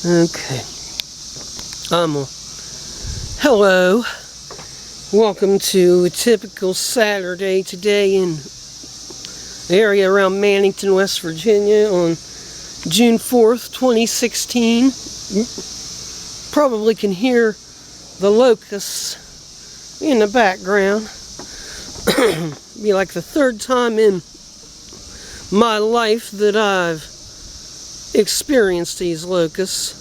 Okay. Hello. Welcome to a typical Saturday today in the area around Mannington, West Virginia on June 4th, 2016. Probably can hear the Locusts in the background. Be like the third time in my life that I've experienced these locusts.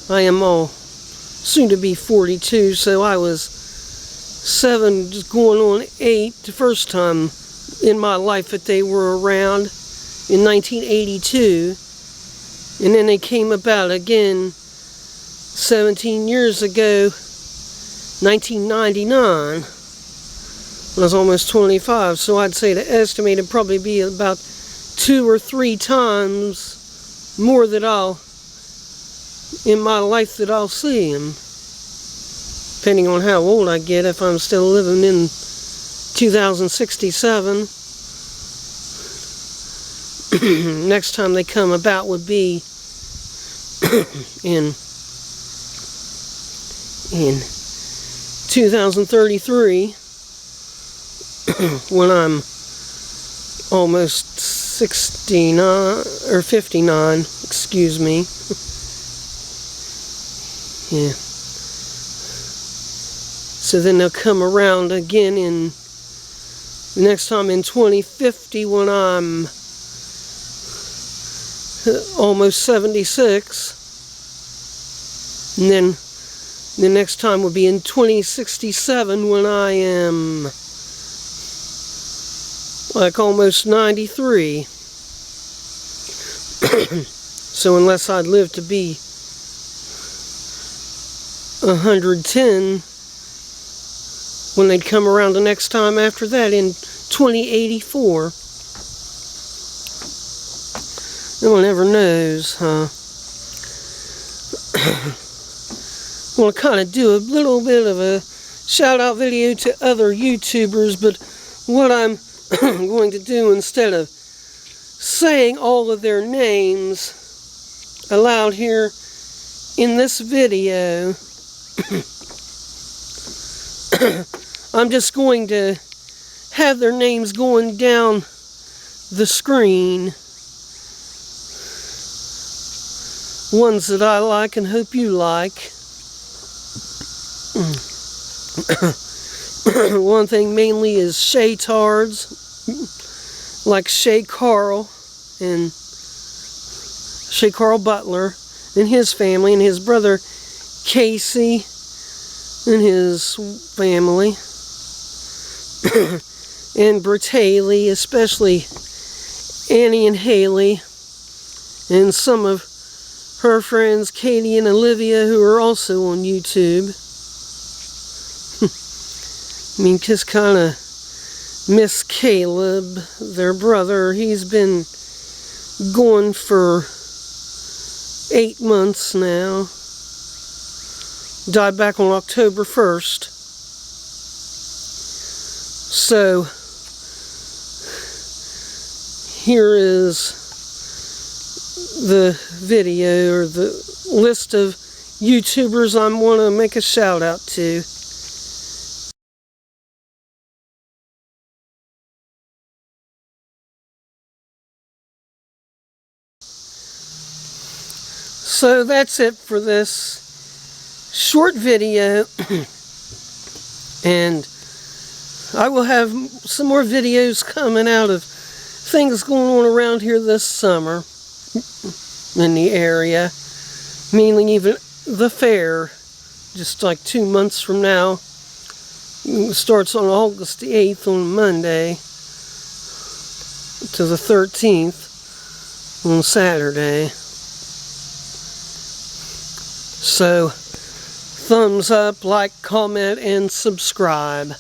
I am all soon to be 42, so I was 7, just going on 8 the first time in my life that they were around in 1982, and then they came about again 17 years ago, 1999, when I was almost 25. So I'd say the estimate would probably be about 2 or 3 times more that in my life that I'll see him, depending on how old I get. If I'm still living in 2067, next time they come about would be in 2033, when I'm almost 69 or 59, excuse me. Yeah. So then they'll come around again in the next time in 2050, when I'm almost 76. And then the next time will be in 2067, when I am like almost 93. So unless I'd live to be 110, when they'd come around the next time after that in 2084. No one ever knows, huh? I want to kind of do a little bit of a shout-out video to other YouTubers, but what I'm going to do, instead of saying all of their names aloud here in this video, I'm just going to have their names going down the screen. Ones that I like and hope you like. One thing mainly is Shay-Tards, like Shay Carl and Shay Carl Butler and his family, and his brother Casey and his family, and Bertaley, especially Annie and Haley, and some of her friends Katie and Olivia, who are also on YouTube. I mean, just kind of miss Caleb, their brother. He's been gone for 8 months now. Died back on October 1st. So, here is the video, or the list of YouTubers I want to make a shout out to. So that's it for this short video, and I will have some more videos coming out of things going on around here this summer in the area, mainly even the fair, just like 2 months from now. It starts on August the 8th on Monday to the 13th on Saturday. So, thumbs up, like, comment, and subscribe.